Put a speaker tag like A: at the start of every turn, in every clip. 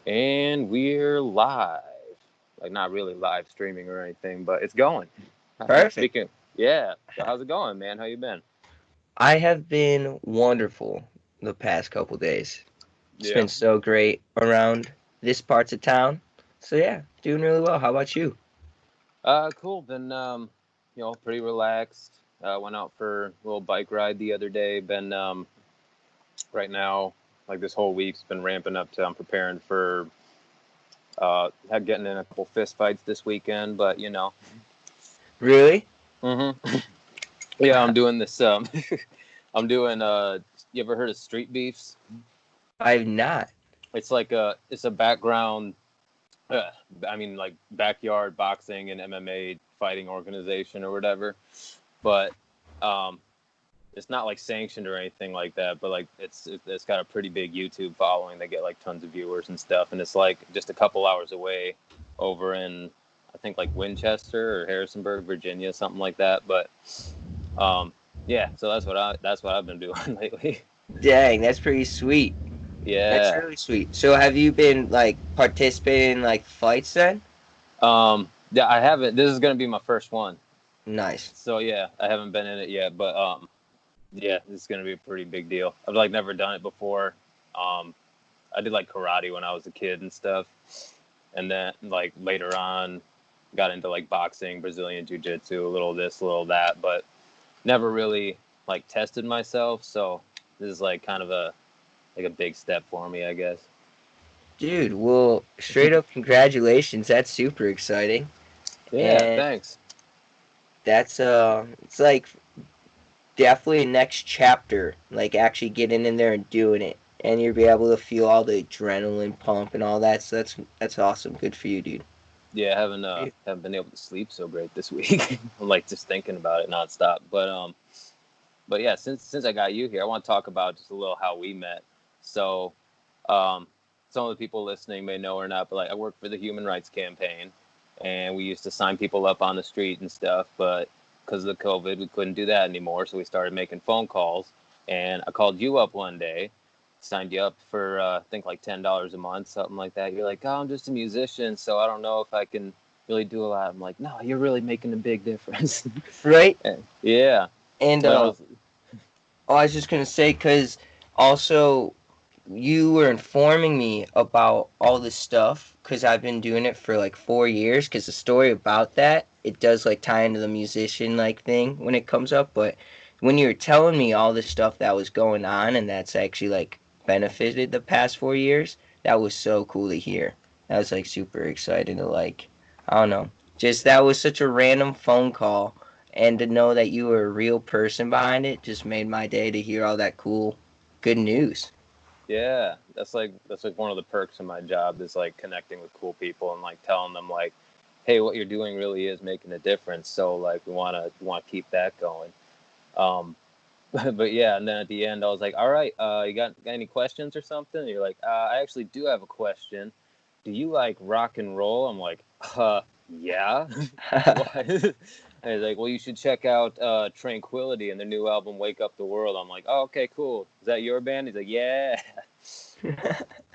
A: And we're live. Like, not really live streaming or anything, but it's going.
B: Perfect.
A: Speaking, yeah. So how's it going, man? How you been?
B: I have been wonderful the past couple days. It's
A: Yeah.
B: been so great around this parts of town. So yeah, doing really well. How about you?
A: Cool. Been pretty relaxed. Went out for a little bike ride the other day. Been right now, like this whole week's been ramping up to I'm preparing for getting in a couple fist fights this weekend, but
B: Really?
A: Mhm. Yeah, I'm doing this. I'm doing. You ever heard of street beefs?
B: I've not.
A: It's a background. Uh, I mean, like backyard boxing and MMA fighting organization or whatever. But um, it's not like sanctioned or anything like that. But like it's got a pretty big YouTube following. They get like tons of viewers and stuff. And it's like just a couple hours away over in I think like Winchester or Harrisonburg, Virginia, something like that. But um, yeah, so that's what I've been doing lately.
B: Dang, that's pretty sweet. That's
A: Yeah.
B: really sweet. So have you been like participating in like fights then?
A: Yeah, I haven't. This is gonna be my first one.
B: Nice.
A: So yeah, I haven't been in it yet, but yeah, this is gonna be a pretty big deal. I've like never done it before. Um, I did like karate when I was a kid and stuff, and then like later on, got into like boxing, Brazilian jiu-jitsu, a little this, a little that, but never really like tested myself. So this is like kind of a big step for me, I guess.
B: Dude, well, straight up congratulations. That's super exciting.
A: Yeah,
B: And
A: thanks.
B: that's it's like definitely a next chapter, like actually getting in there and doing it, and you'll be able to feel all the adrenaline pump and all that. So that's awesome. Good for you, dude.
A: Yeah, haven't been able to sleep so great this week. I'm like just thinking about it nonstop. But yeah, since I got you here, I want to talk about just a little how we met. So, um, some of the people listening may know or not, but like I work for the Human Rights Campaign, and we used to sign people up on the street and stuff. But because of the COVID, we couldn't do that anymore, so we started making phone calls. And I called you up one day, signed you up for I think like $10 a month, something like that. You're like, oh, I'm just a musician, so I don't know if I can really do a lot. I'm like, no, you're really making a big difference.
B: Right?
A: Yeah,
B: And
A: but I was
B: oh, I was just gonna say, cause also you were informing me about all this stuff, cause I've been doing it for like 4 years. Cause the story about that, it does like tie into the musician like thing when it comes up. But when you were telling me all this stuff that was going on, and that's actually like benefited the past 4 years, that was so cool to hear. That was like super exciting to like, I don't know, just that was such a random phone call, and to know that you were a real person behind it just made my day to hear all that cool, good news.
A: Yeah, that's like one of the perks of my job is like connecting with cool people and like telling them like, hey, what you're doing really is making a difference. So like we want to keep that going. Um, but yeah, and then at the end I was like, all right, you got any questions or something? And you're like, I actually do have a question. Do you like rock and roll? I'm like, yeah. Why? And he's like, well, you should check out Tranquility and their new album, Wake Up the World. I'm like, oh, okay, cool. Is that your band? He's like, yeah.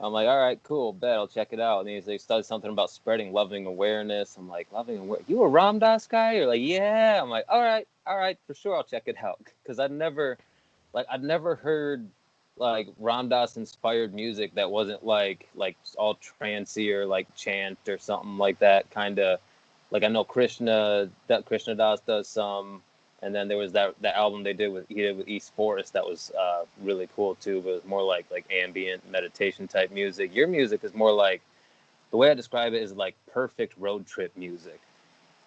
A: I'm like, all right, cool, bet I'll check it out. And he's like, started something about spreading loving awareness. I'm like, loving awareness? You a Ram Dass guy? You're like, yeah. I'm like, all right, for sure, I'll check it out. Because I'd never heard like Ram Dass inspired music that wasn't like all trancy or like chant or something like that. Kind of like I know Krishna Das does some, and then there was that album he did with East Forest that was really cool too. But it was more like ambient meditation type music. Your music is more like the way I describe it is like perfect road trip music.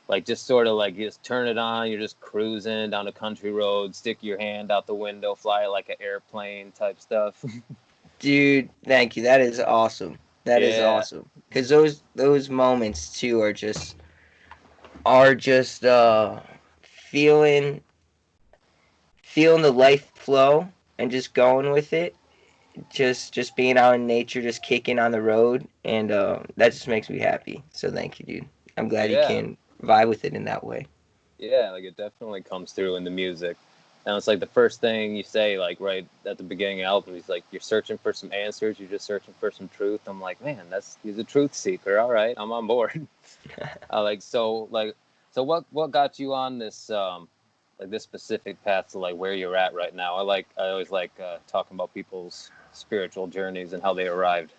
A: Like just sort of like you just turn it on, you're just cruising down a country road, stick your hand out the window, fly it like an airplane type stuff.
B: Dude, thank you. That is awesome. That is
A: Yeah,
B: awesome. Cause those moments too are just feeling feeling the life flow and just going with it. Just being out in nature, just kicking on the road, and that just makes me happy. So thank you, dude. I'm glad you
A: yeah,
B: can vibe with it in that way.
A: yeah. Like it definitely comes through in the music. And it's like the first thing you say, like right at the beginning of the album, he's like, "You're searching for some answers. You're just searching for some truth." I'm like, man, he's a truth seeker. All right, I'm on board. So what got you on this like this specific path to like where you're at right now? I always like talking about people's spiritual journeys and how they arrived.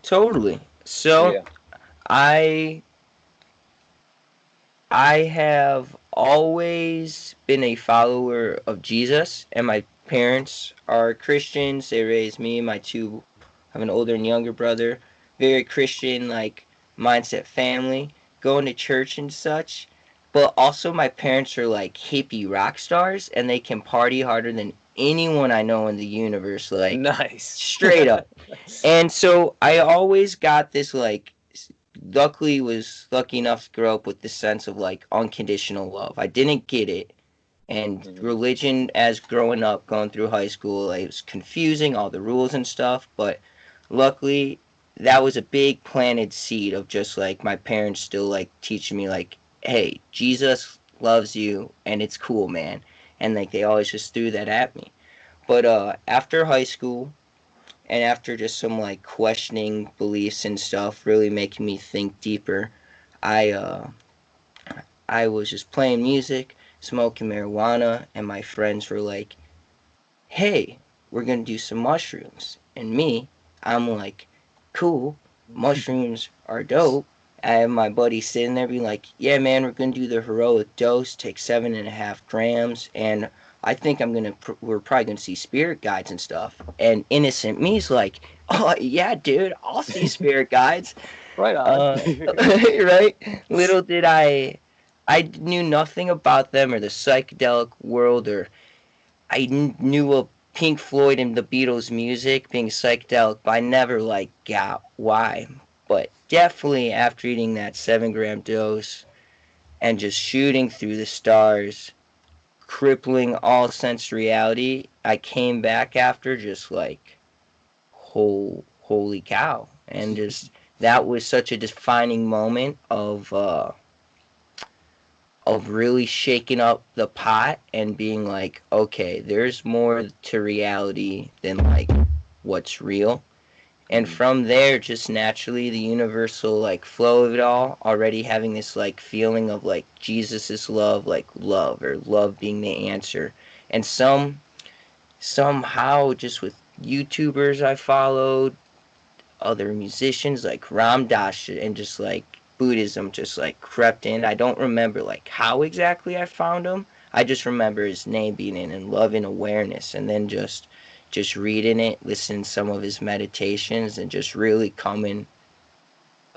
B: Totally. So
A: Yeah.
B: I I have always been a follower of Jesus, and my parents are Christians. They raised me, my two, I have an older and younger brother, very Christian, like mindset family, going to church and such. But also, my parents are like hippie rock stars, and they can party harder than anyone I know in the universe, like
A: Nice.
B: straight up. And so I always got this like luckily was lucky enough to grow up with this sense of like unconditional love. I didn't get it, and
A: Hmm.
B: religion as growing up, going through high school, it was confusing, all the rules and stuff. But luckily, that was a big planted seed of just like my parents still like teaching me like, hey, Jesus loves you, and it's cool, man. And like they always just threw that at me. But after high school, and after just some like questioning beliefs and stuff really making me think deeper, i uh I was just playing music, smoking marijuana, and my friends were like, hey, we're gonna do some mushrooms. And me, I'm like, cool, mushrooms are dope. I have my buddy sitting there being like, yeah, man, we're gonna do the heroic dose, take 7.5 grams, and I think we're probably gonna see spirit guides and stuff. And innocent me's like, oh yeah, dude, I'll see spirit guides.
A: Right on.
B: Right? Little did I knew nothing about them or the psychedelic world, or knew of Pink Floyd and the Beatles music being psychedelic, but I never like got why. But definitely after eating that 7 gram dose and just shooting through the stars, crippling all sense reality, I came back after just like holy cow, and just that was such a defining moment of really shaking up the pot and being like, okay, there's more to reality than like what's real. And
A: Mhm.
B: from there, just naturally, the universal like flow of it all, already having this like feeling of like Jesus is love, like love or love being the answer. And somehow just with YouTubers I followed, other musicians like Ram Dass and just like Buddhism just like crept in. I don't remember like how exactly I found him. I just remember his name being in and love and awareness, and then just reading it, listening to some of his meditations, and just really coming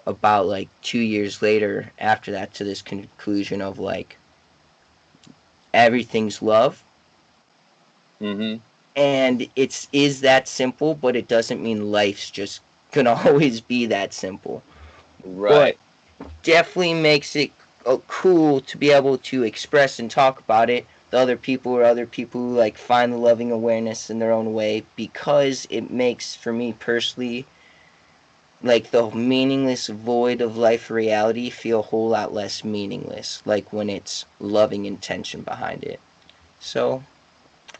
B: about like 2 years later after that to this conclusion of like everything's love,
A: Mhm.
B: and it's is that simple, but it doesn't mean life's just gonna always be that simple. But
A: Right.
B: definitely makes it cool to be able to express and talk about it to other people, or other people who like find the loving awareness in their own way, because it makes for me personally like the meaningless void of life reality feel a whole lot less meaningless, like when it's loving intention behind it. So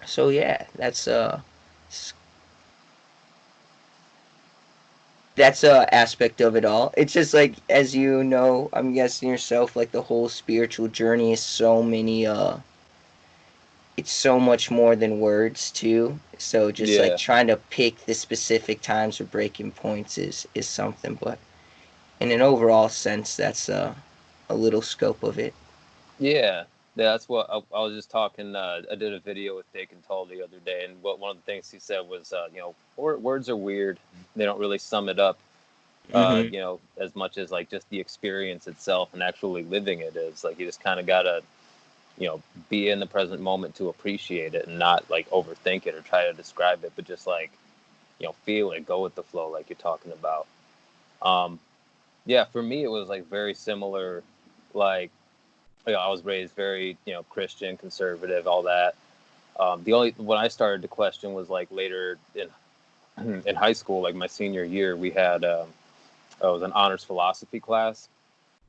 B: so yeah, that's a aspect of it all. It's just like, as you know, I'm guessing yourself, like the whole spiritual journey is so many it's so much more than words too. So just like
A: Yeah.
B: trying to pick the specific times or breaking points is something, but in an overall sense, that's a little scope of it.
A: Yeah. Yeah, that's what I was just talking. I did a video with Dick and Toll the other day, and one of the things he said was, words are weird. They don't really sum it up,
B: Mm-hmm.
A: as much as like just the experience itself and actually living it is. Like you just kind of gotta, you know, be in the present moment to appreciate it and not like overthink it or try to describe it, but just like, feel it, go with the flow, like you're talking about. Um, yeah, for me, it was like very similar. Like, I was raised very, Christian, conservative, all that. The only when I started to question was like later in in high school, like my senior year, we had it was an honors philosophy class,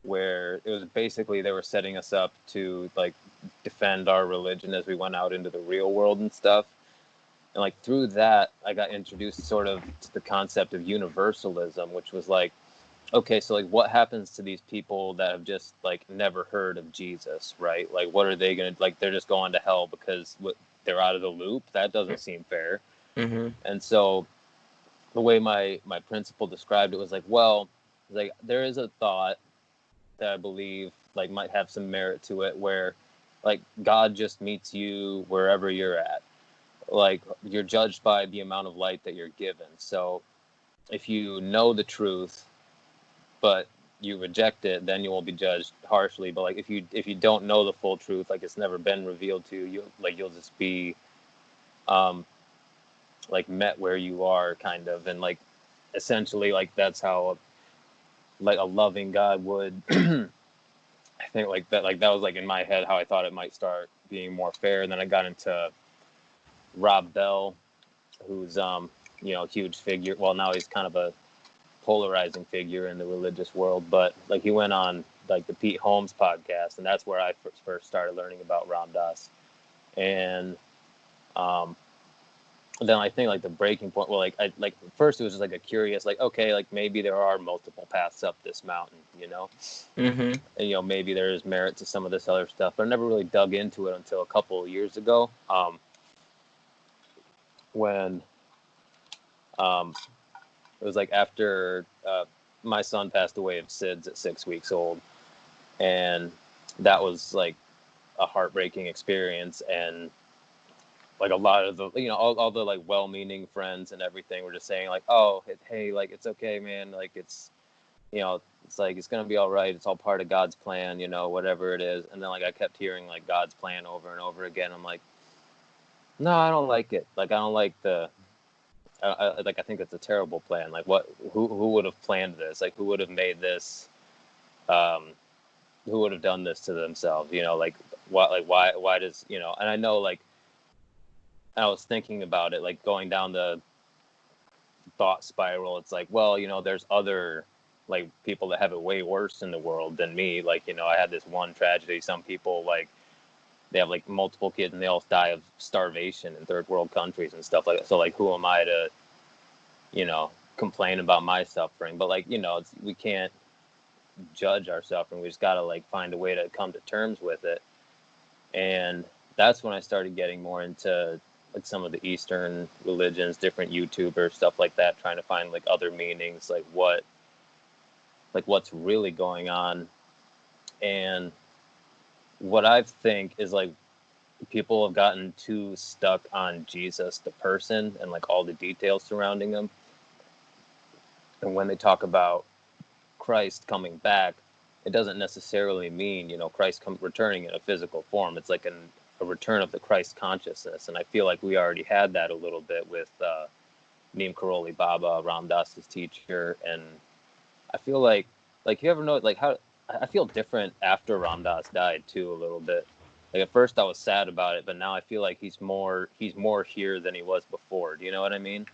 A: where it was basically they were setting us up to like defend our religion as we went out into the real world and stuff. And like through that, I got introduced sort of to the concept of universalism, which was like, okay, so like what happens to these people that have just like never heard of Jesus, right? Like what are they gonna like? They're just going to hell because they're out of the loop. That doesn't seem fair.
B: Mm-hmm.
A: And so the way my principal described it was like, well, like there is a thought that I believe like might have some merit to it, where like God just meets you wherever you're at. Like you're judged by the amount of light that you're given. So if you know the truth but you reject it, then you won't be judged harshly. But like if you don't know the full truth, like it's never been revealed to you, you'll just be um like met where you are, kind of. And like essentially like that's how like a loving God would I think like that was like in my head how I thought it might start being more fair. And then I got into Rob Bell, who's a huge figure. Well, now he's kind of a polarizing figure in the religious world, but like he went on like the Pete Holmes podcast, and that's where I first started learning about Ram Dass. And um, then I think like the breaking point, well, like I like first it was just like a curious, like okay, like maybe there are multiple paths up this mountain,
B: Mm-hmm.
A: and maybe there is merit to some of this other stuff, but I never really dug into it until a couple of years ago, when um, it was like after my son passed away of SIDS at 6 weeks old, and that was like a heartbreaking experience. And like a lot of the all the like well-meaning friends and everything were just saying like, oh hey, like it's okay, man, like it's like it's gonna be all right, it's all part of God's plan, whatever it is. And then like I kept hearing like God's plan over and over again. I'm like, no, I don't like it. Like I don't like I think it's a terrible plan. Like who would have planned this? Like who would have made this? um who would have done this to themselves? Like why does and I know, like I was thinking about it, like going down the thought spiral. It's like, well, there's other like people that have it way worse in the world than me. Like, I had this one tragedy. Some people like they have like multiple kids and they all die of starvation in third world countries and stuff like that. So like, who am I to, complain about my suffering? But like, we can't judge our suffering. We just got to like find a way to come to terms with it. And that's when I started getting more into like some of the Eastern religions, different YouTubers, stuff like that, trying to find like other meanings, like what's really going on. And what I think is like people have gotten too stuck on Jesus the person and like all the details surrounding him. And when they talk about Christ coming back, it doesn't necessarily mean Christ returning in a physical form. It's like a return of the Christ consciousness, and I feel like we already had that a little bit with Neem Karoli Baba, Ram Dass's teacher. And I feel like you ever know like how I feel different after Ram Dass died too, a little bit. Like at first I was sad about it, but now I feel like he's more here than he was before. Do you know what I mean?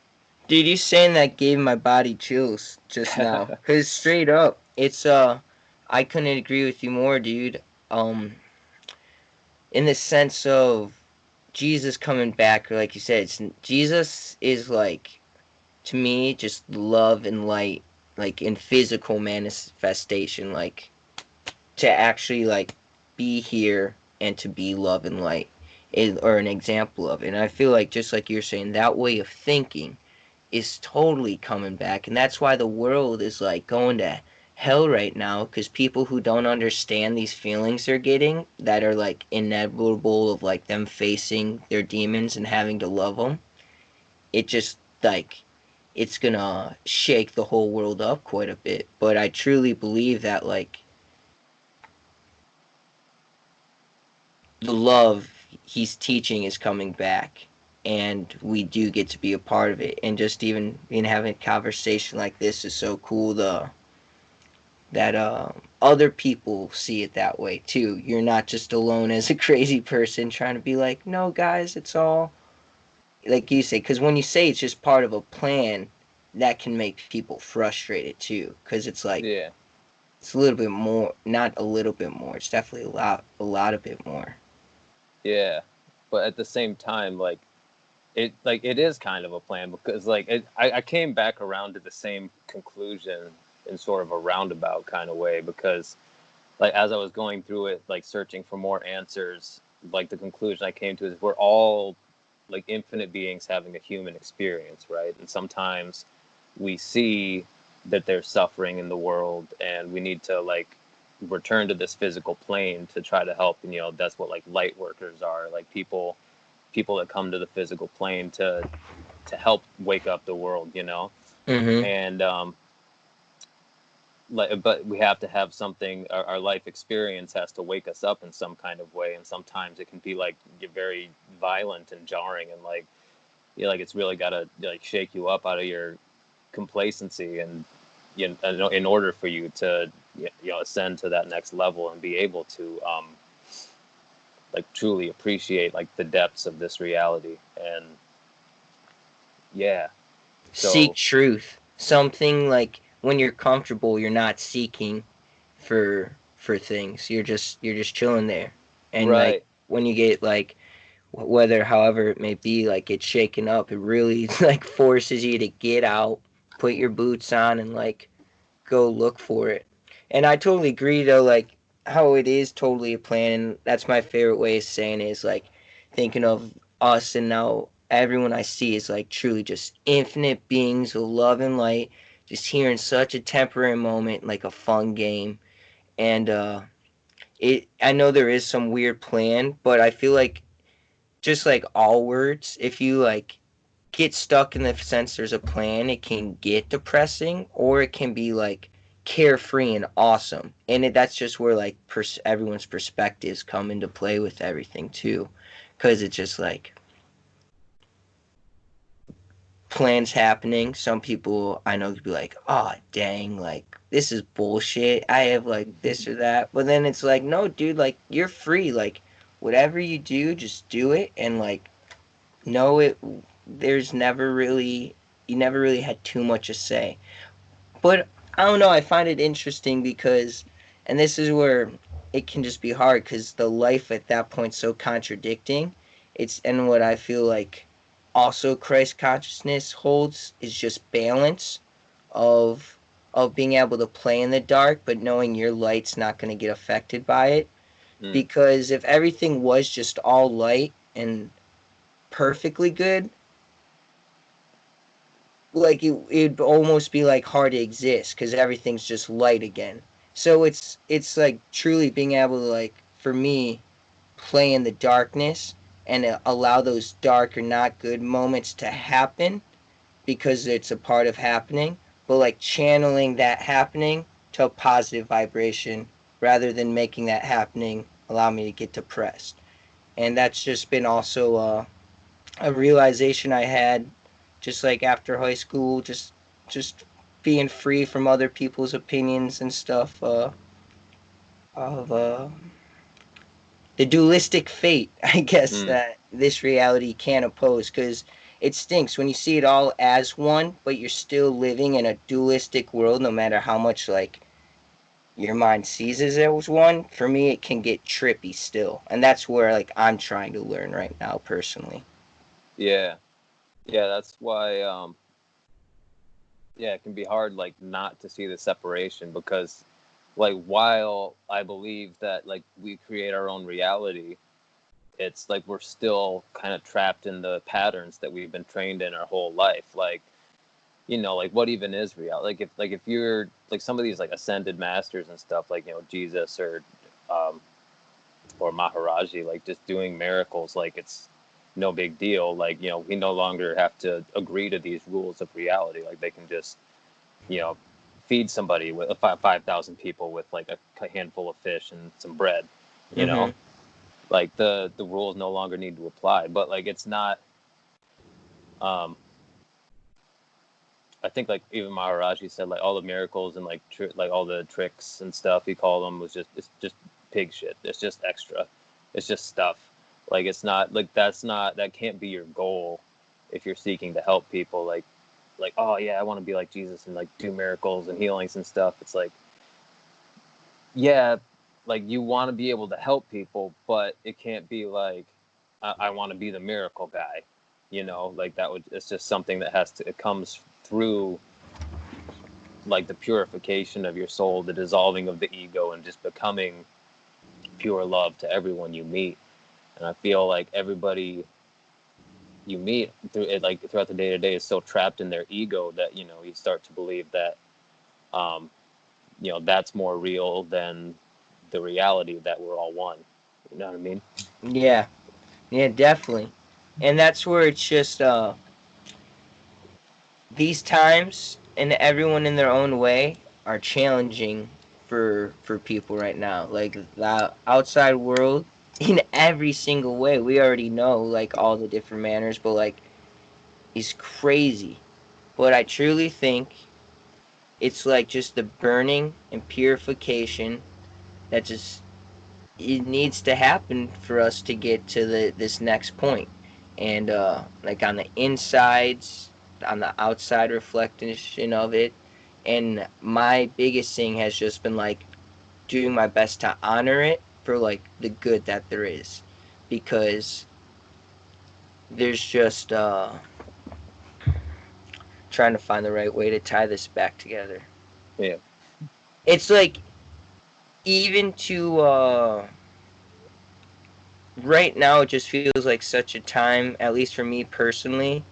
B: Dude, you saying that gave my body chills just now. Cause straight up, it's I couldn't agree with you more, dude. Um, in the sense of Jesus coming back, or like you said, Jesus is like, to me, just love and light, like in physical manifestation, like to actually like be here and to be love and light, or an example of it. And I feel like just like you're saying, that way of thinking is totally coming back, and that's why the world is like going to hell right now, because people who don't understand these feelings they're getting that are like inevitable of like them facing their demons and having to love them, it just like it's gonna shake the whole world up quite a bit. But I truly believe that like the love he's teaching is coming back, and we do get to be a part of it. And just even in having a conversation like this is so cool, that other people see it that way too. You're not just alone as a crazy person trying to be like, no guys, it's all like you say, because when you say it's just part of a plan, that can make people frustrated too, because it's like
A: Yeah.
B: It's a little bit more, not a little bit more. It's definitely a lot of bit more.
A: Yeah, but at the same time, it is kind of a plan because I came back around to the same conclusion in sort of a roundabout kind of way because like as I was going through it, like searching for more answers, like the conclusion I came to is we're all like infinite beings having a human experience, right? And sometimes we see that there's suffering in the world and we need to like return to this physical plane to try to help. And that's what like light workers are, like people that come to the physical plane to help wake up the world,
B: Mm-hmm.
A: and like, but we have to have something. Our life experience has to wake us up in some kind of way, and sometimes it can be like very violent and jarring, and like like it's really got to like shake you up out of your complacency, and in order for you to ascend to that next level and be able to like truly appreciate like the depths of this reality. And yeah,
B: Seek
A: so
B: truth. Something like when you're comfortable, you're not seeking for things. You're just chilling there. And like
A: right.
B: when you get like whether however it may be, like it's shaken up, it really like forces you to get out, put your boots on, and like go look for it. And I totally agree though, like how it is totally a plan, and that's my favorite way of saying it is like thinking of us and now everyone I see is like truly just infinite beings of love and light, just here in such a temporary moment, like a fun game. And it I know there is some weird plan, but I feel like just like all words, if you like get stuck in the sense there's a plan, it can get depressing or it can be like carefree and awesome. And that's just where like everyone's perspectives come into play with everything too, because it's just like plans happening. Some people I know could be like, oh dang, like this is bullshit. I have like this or that. But then it's like, no, dude, like you're free. Like whatever you do, just do it and like no it there's never really you never really had too much to say. But I don't know, I find it interesting because and this is where it can just be hard because the life at that point's so contradicting. It's and what I feel like also Christ consciousness holds is just balance of being able to play in the dark but knowing your light's not going to get affected by it,
A: Mm,
B: because if everything was just all light and perfectly good, like it'd almost be like hard to exist because everything's just light again. So it's like truly being able to like for me play in the darkness and allow those dark or not good moments to happen because it's a part of happening, but like channeling that happening to a positive vibration rather than making that happening allow me to get depressed. And that's just been also a realization I had just like after high school, just being free from other people's opinions and stuff of the dualistic fate, I guess,
A: mm,
B: that this reality can't oppose because it stinks when you see it all as one, but you're still living in a dualistic world no matter how much like your mind sees it as one. For me it can get trippy still. And that's where like I'm trying to learn right now personally.
A: yeah. Yeah, that's why yeah, it can be hard like not to see the separation because like while I believe that like we create our own reality, it's like we're still kind of trapped in the patterns that we've been trained in our whole life. Like, like what even is reality? Like if you're like some of these like ascended masters and stuff, like, Jesus um or Maharaji, like just doing miracles, like it's no big deal. Like, we no longer have to agree to these rules of reality. Like they can just, you know, feed somebody with 5,000 people with like a handful of fish and some bread, you know,
B: Mhm.
A: like the rules no longer need to apply. But like it's not. Um, I think like even Maharaji said like all the miracles and like like all the tricks and stuff he called them was it's just pig shit. It's just extra. It's just stuff. Like it's not like that can't be your goal if you're seeking to help people. Like oh yeah, I want to be like Jesus and like do miracles and healings and stuff. It's like yeah, like you want to be able to help people, but it can't be like I want to be the miracle guy, you know, like that would, it's just something that has to, it comes through like the purification of your soul, the dissolving of the ego, and just becoming pure love to everyone you meet. And I feel like everybody you meet through it, like throughout the day to day, is so trapped in their ego that, you know, you start to believe that, um, you know, that's more real than the reality that we're all one. You know what I mean?
B: Yeah, yeah, definitely. And that's where it's just these times and everyone in their own way are challenging for people right now. Like the outside world in every single way. We already know like all the different manners, but like is crazy. But I truly think it's like just the burning and purification that just it needs to happen for us to get to this next point. And like on the insides, on the outside reflection of it, and my biggest thing has just been like doing my best to honor it for like the good that there is, because there's just trying to find the right way to tie this back together.
A: Yeah.
B: It's like even to right now it just feels like such a time, at least for me personally,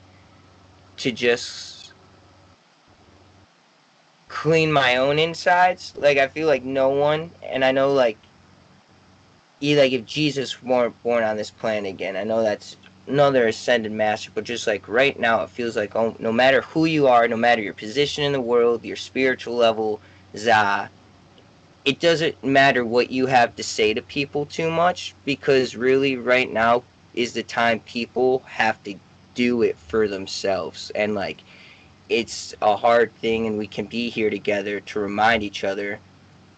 B: to just clean my own insides. Like I feel like no one, and I know like if Jesus weren't born on this planet again, I know that's another ascended master, but just like right now, it feels like no matter who you are, no matter your position in the world, your spiritual level, Za, it doesn't matter what you have to say to people too much, because really right now is the time people have to do it for themselves. And like it's a hard thing, and we can be here together to remind each other,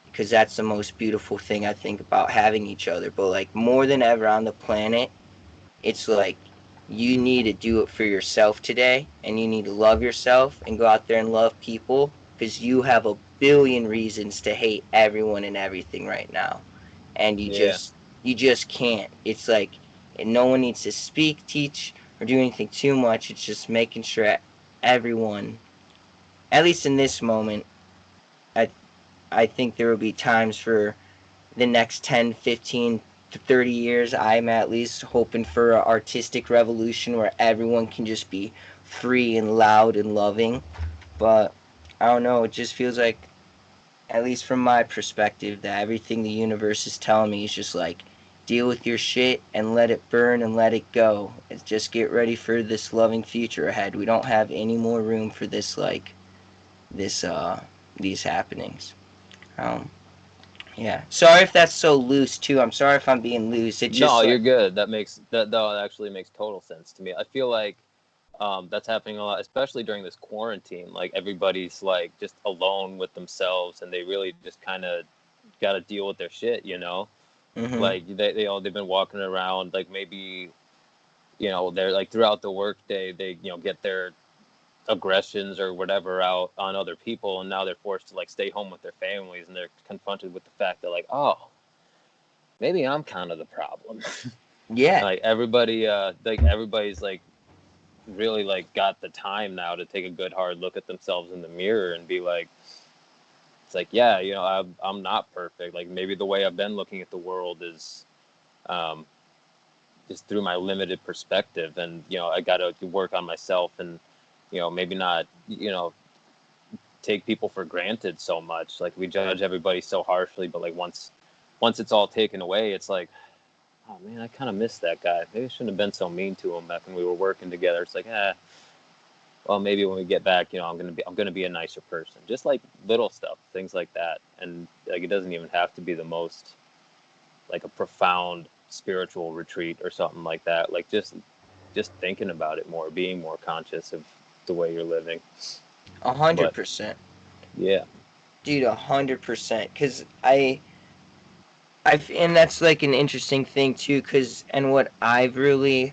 B: because that's the most beautiful thing I think about having each other. But like more than ever on the planet, it's like you need to do it for yourself today, and you need to love yourself and go out there and love people, because you have a billion reasons to hate everyone and everything right now, and
A: Yeah.
B: you just can't. It's like, and no one needs to speak, teach, or do anything too much. It's just making sure everyone, at least in this moment, I I think there will be times for the next 10, 15 to 30 years. I'm at least hoping for an artistic revolution where everyone can just be free and loud and loving. But I don't know, it just feels like, at least from my perspective, that everything the universe is telling me is just like, deal with your shit and let it burn and let it go. It's just get ready for this loving future ahead. We don't have any more room for this, like, this, these happenings. Um, Yeah. Sorry if that's so loose too. I'm sorry if I'm being loose. It's
A: No,
B: just
A: you're
B: like,
A: good. That actually makes total sense to me. I feel like that's happening a lot, especially during this quarantine. Like everybody's like just alone with themselves, and they really just kind of got to deal with their shit. You know,
B: mm-hmm.
A: like they all they've been walking around like maybe, you know, they're like throughout the workday they, you know, get their aggressions or whatever out on other people, and now they're forced to like stay home with their families, and they're confronted with the fact that like, oh, maybe I'm kind of the problem.
B: Yeah.
A: Like everybody's like really like got the time now to take a good hard look at themselves in the mirror and be like, it's like, yeah, you know, I'm not perfect. Like maybe the way I've been looking at the world is um, just through my limited perspective, and you know, I got to work on myself, and you know, maybe not, you know, take people for granted so much. Like we judge everybody so harshly, but like once it's all taken away, it's like, oh man, I kind of miss that guy. Maybe I shouldn't have been so mean to him back when we were working together. It's like, well, maybe when we get back, you know, I'm gonna be a nicer person. Just like little stuff, things like that, and like it doesn't even have to be the most like a profound spiritual retreat or something like that. Like just thinking about it more, being more conscious of the way you're living.
B: a hundred
A: But
B: percent,
A: yeah,
B: dude. 100%. Cause and that's like an interesting thing too. Cause and what I've really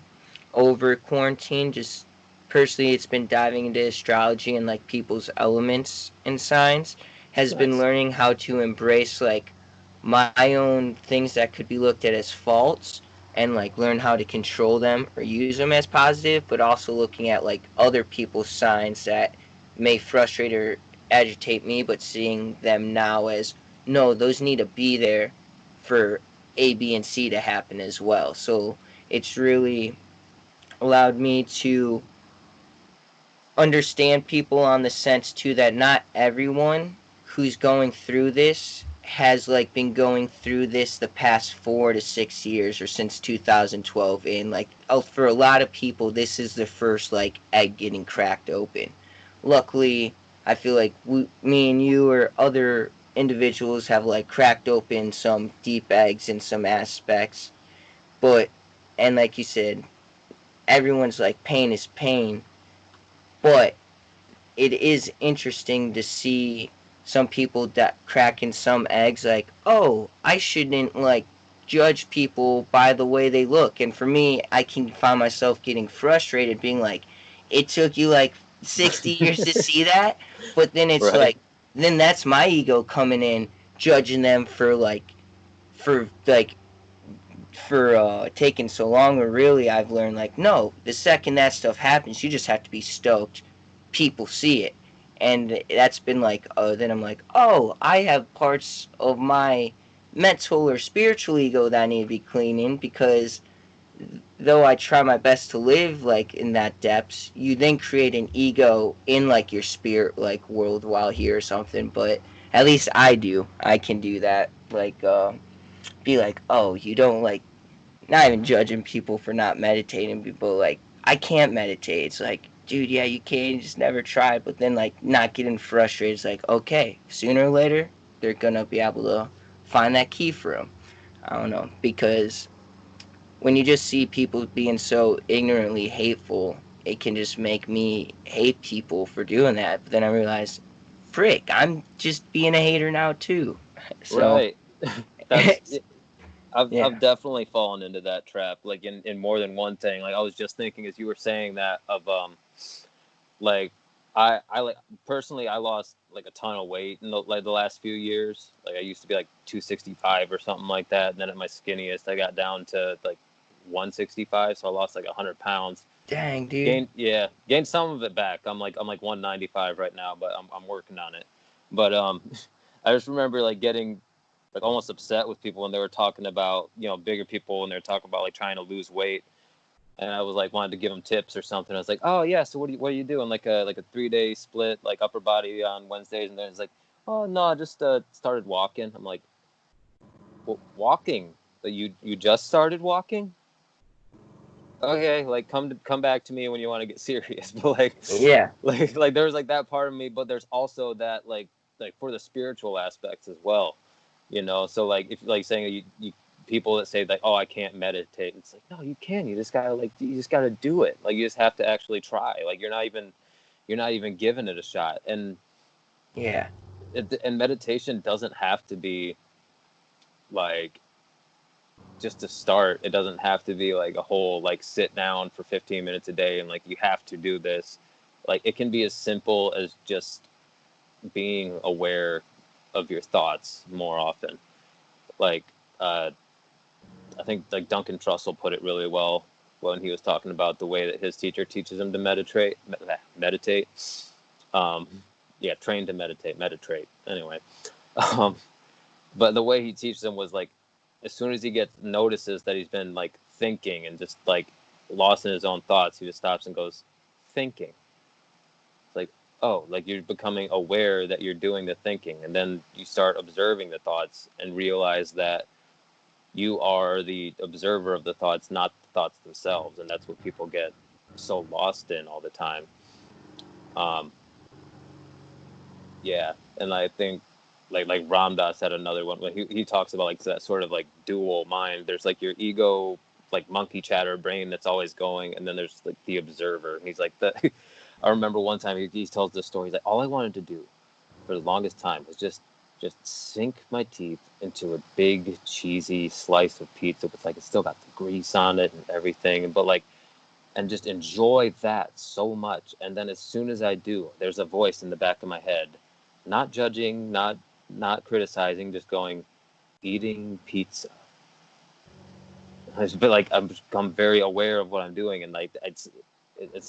B: over quarantine, just personally, it's been diving into astrology and like people's elements and signs. Has been
A: nice.
B: learning how to embrace like my own things that could be looked at as faults and like learn how to control them or use them as positive, but also looking at like other people's signs that may frustrate or agitate me, but seeing them now as no, those need to be there for A, B, and C to happen as well. So it's really allowed me to understand people on the sense too that not everyone who's going through this has like been going through this the past 4 to 6 years or since 2012, and like for a lot of people this is the first like egg getting cracked open. Luckily I feel like me and you or other individuals have like cracked open some deep eggs in some aspects, but and like you said, everyone's like pain is pain, but it is interesting to see some people that cracking some eggs like, oh, I shouldn't like judge people by the way they look. And for me, I can find myself getting frustrated being like, it took you like 60 years to see that, but then it's
A: Right.
B: like, then that's my ego coming in judging them for taking so long. Or really I've learned like, no, the second that stuff happens you just have to be stoked people see it. And that's been like, then I'm like, oh, I have parts of my mental or spiritual ego that I need to be cleaning, because though I try my best to live like in that depths, you then create an ego in like your spirit like world while here or something. But at least I do, I can do that, like be like, oh, you don't like, not even judging people for not meditating. People like, I can't meditate. It's like, dude, yeah, you can. You just never tried. But then like not getting frustrated. It's like, okay, sooner or later they're gonna be able to find that key for them. I don't know, because when you just see people being so ignorantly hateful, it can just make me hate people for doing that. But then I realize, frick, I'm just being a hater now too. So
A: Right. That's I've
B: yeah,
A: definitely fallen into that trap, like in more than one thing. Like I was just thinking as you were saying that of like I like personally I lost like a ton of weight in the last few years. Like I used to be like 265 or something like that, and then at my skinniest I got down to like 165, so I lost like 100 pounds.
B: dang, dude.
A: Gained some of it back. I'm like 195 right now, but I'm working on it. But I just remember like getting like almost upset with people when they were talking about, bigger people, and they're talking about like trying to lose weight, and I was like wanted to give them tips or something. I was like, oh yeah, so what are you doing, like a 3-day split, like upper body on Wednesdays? And then it's like, oh no, I just started walking. I'm like, well, walking? You just started walking? Okay, like come back to me when you want to get serious. But like
B: Yeah,
A: like there's like that part of me, but there's also that like for the spiritual aspects as well, so like if like saying you people that say like, oh, I can't meditate, it's like, no, you can. You just gotta do it. Like you just have to actually try. Like you're not even giving it a shot.
B: yeah.
A: And meditation doesn't have to be like just to start. It doesn't have to be like a whole like sit down for 15 minutes a day and like you have to do this. Like it can be as simple as just being aware of your thoughts more often. Like I think like Duncan Trussell put it really well when he was talking about the way that his teacher teaches him to meditate. Um, yeah, train to meditate. Anyway, um, but the way he teaches him was like, as soon as he gets notices that he's been like thinking and just like lost in his own thoughts, he just stops and goes, thinking. It's like, oh, like you're becoming aware that you're doing the thinking, and then you start observing the thoughts and realize that you are the observer of the thoughts, not the thoughts themselves. And that's what people get so lost in all the time. Um, yeah, and I think like Ram Dass had another one when he talks about like that sort of like dual mind. There's like your ego, like monkey chatter brain that's always going, and then there's like the observer. And he's like the. I remember one time he tells this story. He's like, all I wanted to do for the longest time was just sink my teeth into a big cheesy slice of pizza with like it's still got the grease on it and everything, but like and just enjoy that so much. And then as soon as I do, there's a voice in the back of my head, not judging, not criticizing, just going, Eating pizza. But like I've become very aware of what I'm doing, and like it's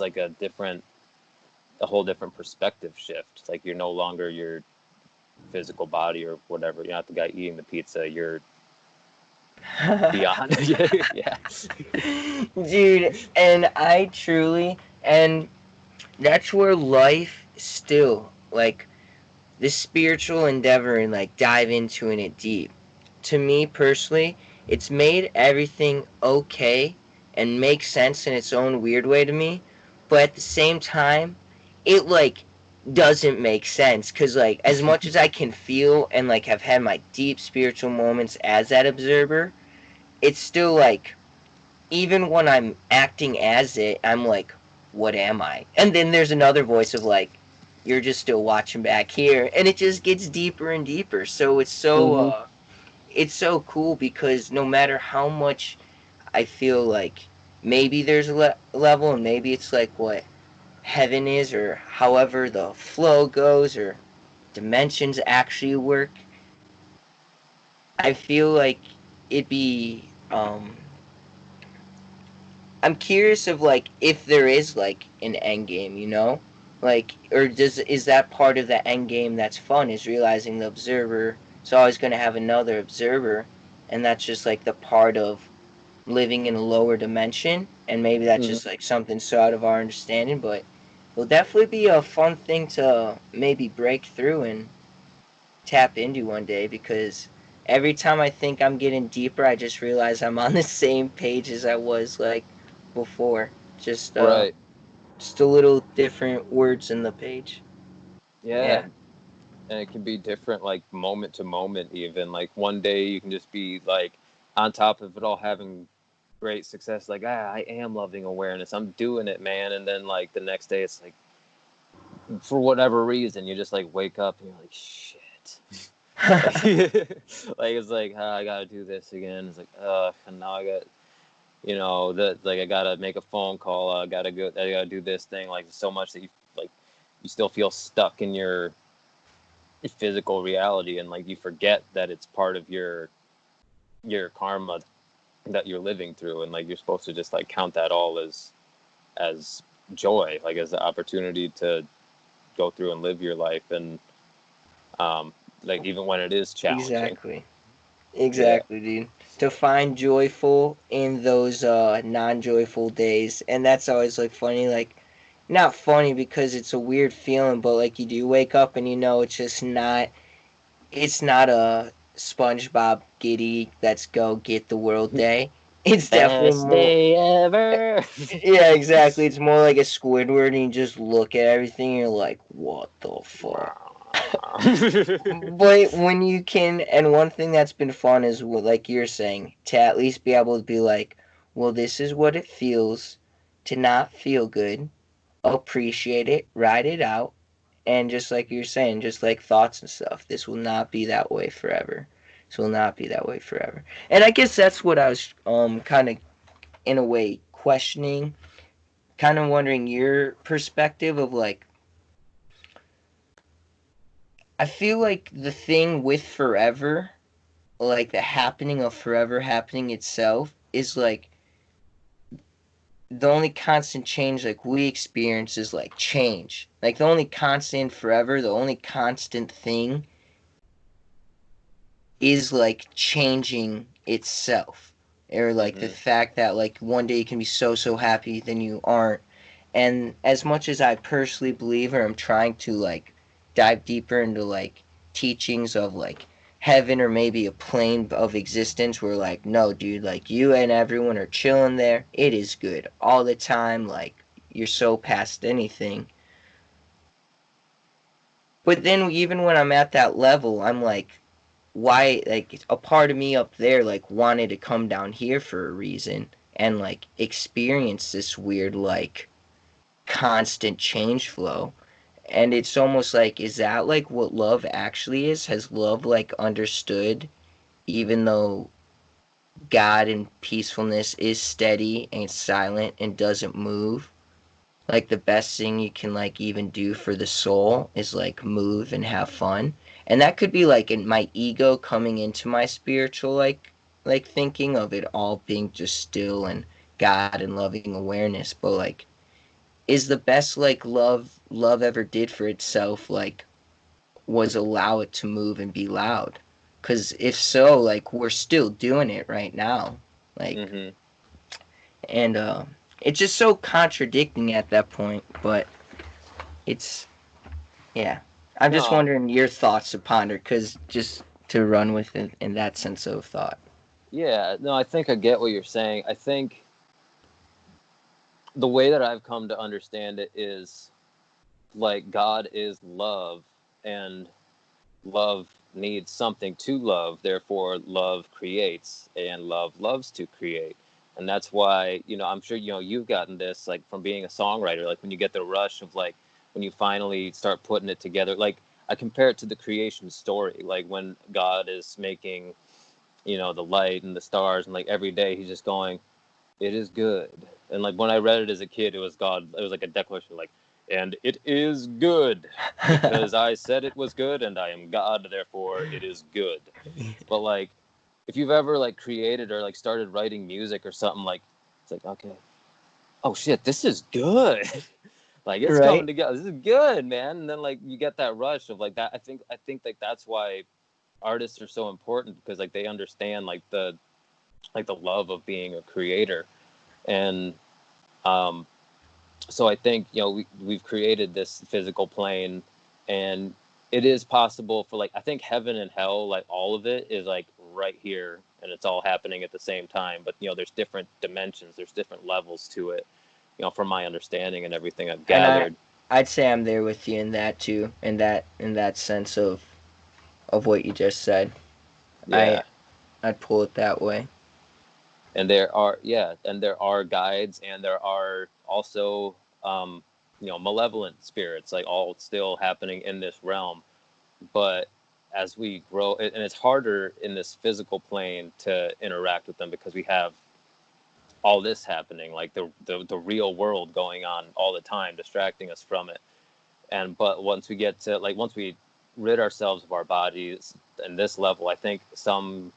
A: like a whole different perspective shift. It's like you're no longer your physical body or whatever. You're not the guy eating the pizza. You're beyond. Yeah.
B: Dude, and I truly, and that's where life still, like, this spiritual endeavor and, like, dive into it deep. To me, personally, it's made everything okay and makes sense in its own weird way to me, but at the same time, it, like, doesn't make sense, because, like, as much as I can feel and, like, have had my deep spiritual moments as that observer, it's still, like, even when I'm acting as it, I'm like, what am I? And then there's another voice of like, you're just still watching back here, and it just gets deeper and deeper. So
A: Hmm.
B: it's so cool because no matter how much I feel like maybe there's a level, and maybe it's like what heaven is, or however the flow goes, or dimensions actually work. I feel like it'd be I'm curious of like if there is like an end game, you know? Like or does is that part of the end game that's fun is realizing the observer is always going to have another observer and that's just like the part of living in a lower dimension and maybe that's
A: Hmm.
B: just like something so out of our understanding, but it'll definitely be a fun thing to maybe break through and tap into one day because every time I think I'm getting deeper, I just realize I'm on the same page as I was like before.
A: Right.
B: Just a little different words in the page.
A: Yeah.
B: Yeah.
A: And it can be different, like moment to moment. Even like one day you can just be like on top of it all, having great success. Like I am loving awareness. I'm doing it, man. And then like the next day, it's like for whatever reason, you just like wake up and you're like, shit. Like, like it's like I gotta do this again. It's like and now I got that like I gotta make a phone call. I gotta go. I gotta do this thing. Like so much that like you still feel stuck in your physical reality, and like you forget that it's part of your karma that you're living through, and like you're supposed to just like count that all as joy, like as the opportunity to go through and live your life, and um like even when it is challenging.
B: Exactly.
A: Yeah.
B: Exactly, dude. To find joyful in those non-joyful days. And that's always like funny, like not funny because it's a weird feeling, but like you do wake up and you know it's not a SpongeBob giddy let's go get the world day. It's definitely
A: Best
B: more
A: day ever.
B: yeah, exactly. It's more like a Squidward and you just look at everything and you're like, what the fuck? But when you can, and one thing that's been fun is like you're saying, to at least be able to be like, well, this is what it feels to not feel good, appreciate it, ride it out, and just like you're saying, just like thoughts and stuff, this will not be that way forever. This will not be that way forever. And I guess that's what I was kind of in a way questioning, kind of wondering your perspective of like I feel like the thing with forever, like the happening of forever happening itself is like the only constant change like we experience is like change. Like the only constant forever, the only constant thing is like changing itself. Or like the
A: Hmm.
B: fact that like one day you can be so happy then you aren't. And as much as I personally believe or I'm trying to like dive deeper into like teachings of like heaven or maybe a plane of existence where like no dude like you and everyone are chilling there. It is good all the time like you're so past anything. But then even when I'm at that level, I'm like why like a part of me up there like wanted to come down here for a reason and like experience this weird like constant change flow and it's almost like is that like what love actually is has love like understood even though God and peacefulness is steady and silent and doesn't move like the best thing you can like even do for the soul is like move and have fun. And that could be like in my ego coming into my spiritual like thinking of it all being just still and God and loving awareness, but like is the best like love ever did for itself like was allow it to move and be loud. Cuz if so, like we're still doing it right now. Like
A: Mm-hmm.
B: and it's just so contradicting at that point, but it's yeah. I'm just
A: No,
B: wondering your thoughts upon it, because just to run with it in that sense of thought.
A: yeah, no, I think I get what you're saying. I think the way that I've come to understand it is like God is love, and love needs something to love. Therefore, love creates, and love loves to create. And that's why, I'm sure, you've gotten this like from being a songwriter, like when you get the rush of like when you finally start putting it together. Like I compare it to the creation story, like when God is making, the light and the stars, and like every day he's just going, it is good. And like when I read it as a kid, it was God. It was like a declaration, like, and it is good because I said it was good, and I am God, therefore it is good. But like, if you've ever like created or like started writing music or something, like, it's like, okay, oh shit, this is good. Like it's coming
B: Right?
A: together. This is good, man. And then like you get that rush of like that. I think like that's why artists are so important, because like they understand like the love of being a creator. And um, so I think we've created this physical plane, and it is possible for like I think heaven and hell, like all of it is like right here, and it's all happening at the same time. But there's different dimensions, there's different levels to it. From my understanding and everything I've
B: And
A: gathered.
B: I'd say I'm there with you in that too, in that sense of what you just said. I
A: Yeah,
B: I'd pull it that way.
A: and there are guides, and there are also malevolent spirits, like all still happening in this realm. But as we grow, and it's harder in this physical plane to interact with them, because we have all this happening, like the real world going on all the time, distracting us from it. And but once we get to like once we rid ourselves of our bodies and this level, I think some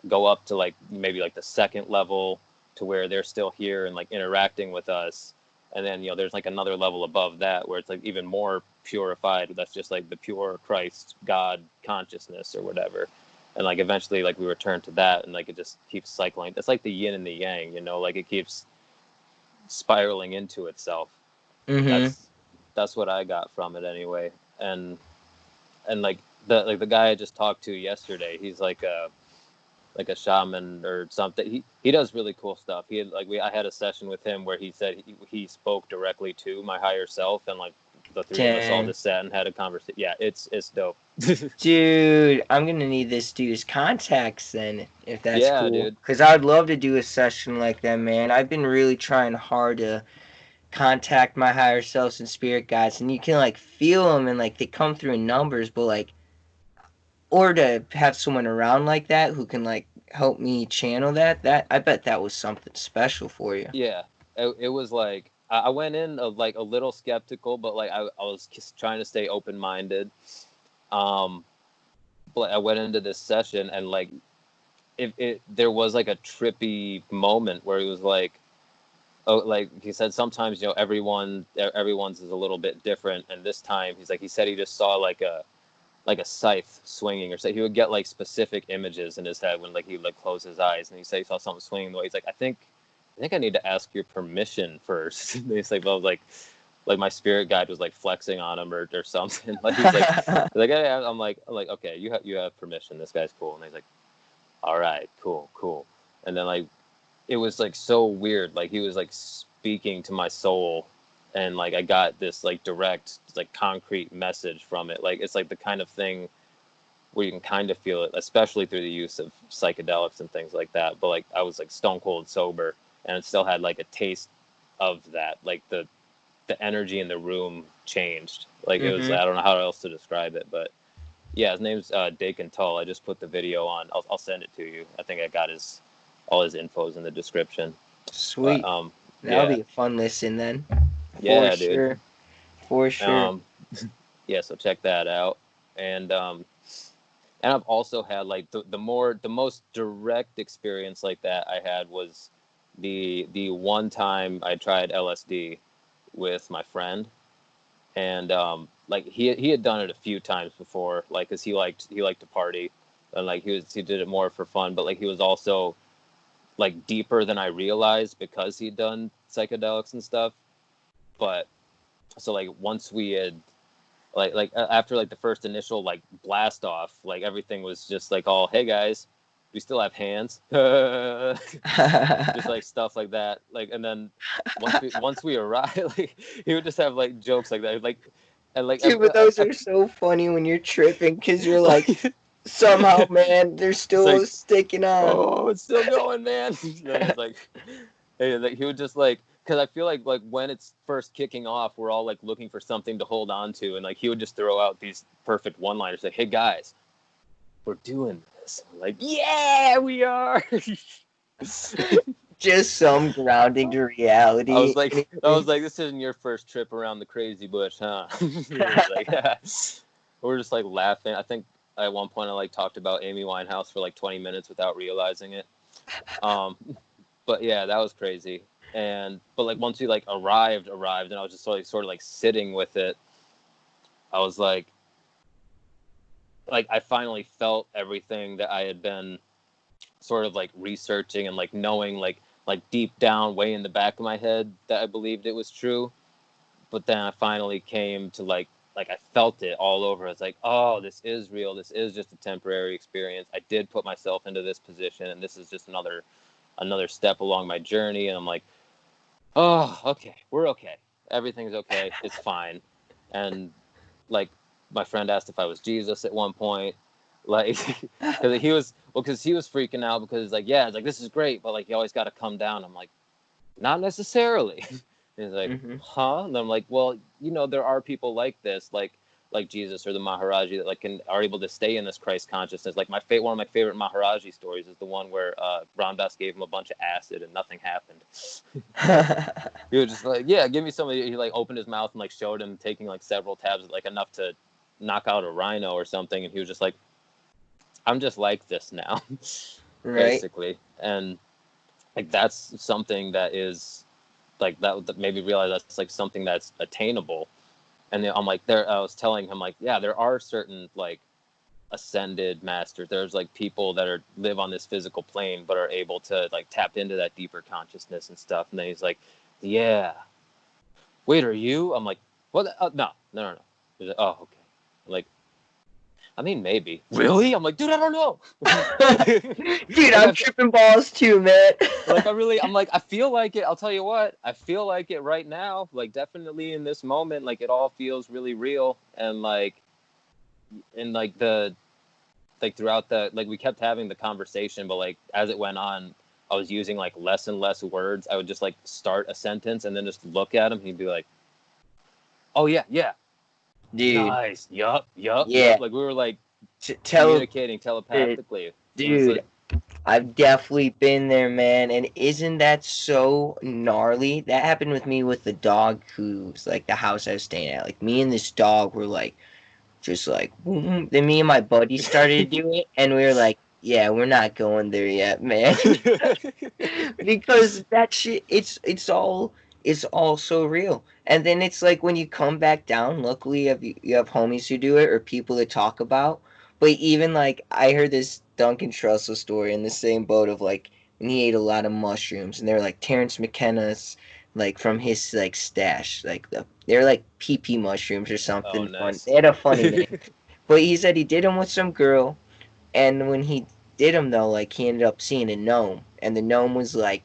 A: go up to like maybe like the second level, to where they're still here and like interacting with us. And then there's like another level above that where it's like even more purified, that's just like the pure Christ God consciousness or whatever. And like eventually like we return to that, and like it just keeps cycling. It's like the yin and the yang, like it keeps spiraling into itself.
B: Mm-hmm.
A: That's what I got from it anyway. And like the guy I just talked to yesterday, he's like a shaman or something. He does really cool stuff. He had, like I had a session with him where he said he spoke directly to my higher self, and like the three of us all
B: Dang.
A: just sat and had a conversation. Yeah, it's dope.
B: Dude, I'm gonna need this dude's contacts then, if that's
A: Yeah,
B: cool.
A: dude.
B: Cause I'd love to do a session like that, man. I've been really trying hard to contact my higher selves and spirit guides, and you can like feel them and like they come through in numbers, but like or to have someone around like that who can like help me channel that I bet that was something special for you.
A: Yeah, it was like I went in like a little skeptical, but like I was just trying to stay open minded. Um, but I went into this session, and like it there was like a trippy moment where it was like, oh, like he said, sometimes everyone's is a little bit different, and this time he said he just saw like a scythe swinging, or so he would get like specific images in his head when like he would like close his eyes, and he said he saw something swinging the way. He's like, I think I need to ask your permission first. And he's like, well, like my spirit guide was like flexing on him or something. Like he's like, hey, I'm like, okay, you have permission. This guy's cool. And he's like, all right, cool. And then like it was like so weird. Like he was like speaking to my soul, and like I got this like direct, like concrete message from it. Like it's like the kind of thing where you can kind of feel it, especially through the use of psychedelics and things like that. But like I was like stone cold sober, and it still had like a taste of that. Like the energy in the room changed. Like it was,
B: Mhm.
A: I don't know how else to describe it, but yeah, his name's Dakin Tull. I just put the video on. I'll send it to you. I think I got all his infos in the description. But
B: Sweet. That'll
A: yeah,
B: be a fun listen then. For
A: Yeah, dude.
B: sure. For sure.
A: Um, yeah, so check that out. And and I've also had like the most direct experience like that I had was the one time I tried LSD with my friend, and like he had done it a few times before, like because he liked to party, and like he did it more for fun, but like he was also like deeper than I realized because he'd done psychedelics and stuff. But so like once we had after like the first initial like blast off, like everything was just like all, hey guys, we still have hands, just like stuff like that. Like, and then once we arrived, like he would just have like jokes like that, like, and like
B: Dude, but those are so funny when you're tripping because you're like,
A: like
B: somehow, man, they're
A: it's
B: still
A: like,
B: sticking on.
A: oh, it's still going, man. And it's like, hey, like he would just like, because I feel like when it's first kicking off, we're all like looking for something to hold on to, and like he would just throw out these perfect one-liners, like, "Hey guys, we're doing this." I'm like, yeah, we are.
B: Just some grounding to
A: I
B: reality.
A: was like, this isn't your first trip around the crazy bush, huh? It was like, yeah. We're just like laughing. I think at one point I like talked about Amy Winehouse for like 20 minutes without realizing it. Um, but yeah, that was crazy. And but like once we like arrived, and I was just sort of like sitting with it. I was like I finally felt everything that I had been sort of like researching and like knowing like deep down, way in the back of my head, that I believed it was true. But then I finally came to like I felt it all over. It's like, oh, this is real. This is just a temporary experience. I did put myself into this position, and this is just another step along my journey. And I'm like, oh, okay, we're okay. Everything's okay. It's fine. And like my friend asked if I was Jesus at one point, like because he was freaking out because like, yeah, it's like, this is great, but like you always got to come down. I'm like, not necessarily. And he's like,
B: Hmm.
A: huh? And I'm like, well, there are people like this, like Jesus or the Maharaji, that like are able to stay in this Christ consciousness. Like one of my favorite Maharaji stories is the one where Ram Dass gave him a bunch of acid and nothing happened. He was just like, yeah, give me some of it. He like opened his mouth and like showed him taking like several tabs, like enough to knock out a rhino or something. And he was just like, I'm just like this now,
B: Right?
A: basically. And like that's something that is like that made me realize that's like something that's attainable. And then I'm like, I was telling him like, yeah, there are certain like ascended masters. There's like people that live on this physical plane but are able to like tap into that deeper consciousness and stuff. And then he's like, yeah, wait, are you? I'm like, what? No, no, no, no. He's like, oh, okay. I'm like, I mean, maybe. Really? I'm like, dude, I don't know.
B: Dude,
A: Like
B: I'm tripping balls too, man.
A: I'm like, I feel like it. I'll tell you what, I feel like it right now. Like, definitely in this moment, like, it all feels really real. And like throughout like, we kept having the conversation, but like, as it went on, I was using like less and less words. I would just like start a sentence and then just look at him. He'd be like, oh, yeah, yeah,
B: Dude,
A: nice. Yup, yup,
B: yeah.
A: yup. Like, we were like
B: Tell,
A: communicating telepathically. It was
B: dude,
A: like,
B: I've definitely been there, man. And isn't that so gnarly? That happened with me with the dog who's like the house I was staying at. Like me and this dog were like just like then me and my buddy started to do it and we were like, yeah, we're not going there yet, man. Because that shit it's all so real. And then it's like when you come back down, luckily you have homies who do it or people that talk about. But even like I heard this Duncan Trussell story in the same boat of like when he ate a lot of mushrooms and they're like Terrence McKenna's like from his like stash, like they're like PP mushrooms or
A: oh,
B: something fun.
A: nice.
B: They had a funny name. But he said he did them with some girl and when he did him though, like he ended up seeing a gnome, and the gnome was like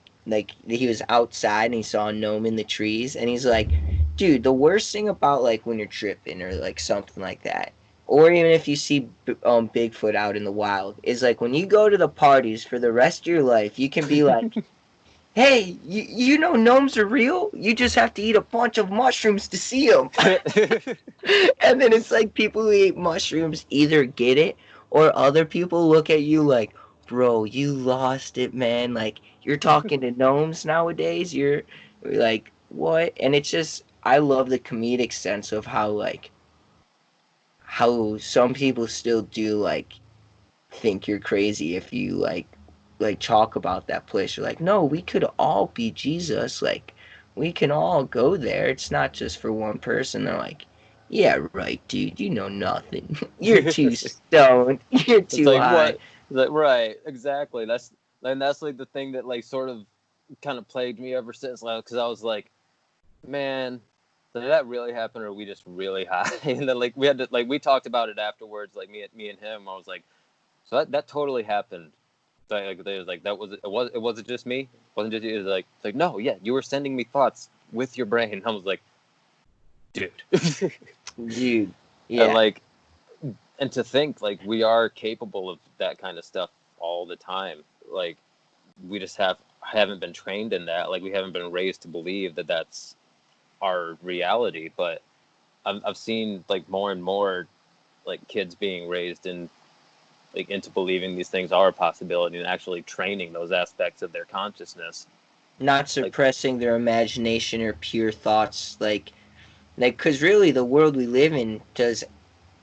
B: he was outside and he saw a gnome in the trees, and he's like, dude, the worst thing about like when you're tripping or like something like that, or even if you see Bigfoot out in the wild, is like when you go to the parties for the rest of your life, you can be like, hey, you know gnomes are real. You just have to eat a bunch of mushrooms to see them. And then it's like people who eat mushrooms either get it or other people look at you like, bro, you lost it, man. Like, you're talking to gnomes nowadays. You're like, what? And it's just, I love the comedic sense of how like how some people still do like think you're crazy if you like talk about that place. You're like, no, we could all be Jesus. Like, we can all go there. It's not just for one person. They're like, yeah, right, dude. You know nothing. You're too stoned. You're
A: It's
B: too
A: like
B: high.
A: what? Like, right, exactly. That's like the thing that like sort of kind of plagued me ever since, like, because I was like, man, did that really happen, or are we just really high? And then like we had to like we talked about it afterwards, like me and him. I was like, so that totally happened. So, like they was like that it wasn't just me. It wasn't just you. It was like it's like no, yeah, you were sending me thoughts with your brain. I was like, dude,
B: Dude,
A: and
B: yeah.
A: like and to think like we are capable of that kind of stuff all the time. Like we just haven't been trained in that. Like we haven't been raised to believe that that's our reality. But I've seen like more and more like kids being raised in like into believing these things are a possibility and actually training those aspects of their consciousness.
B: Not
A: Like
B: suppressing their imagination or pure thoughts. Because really the world we live in does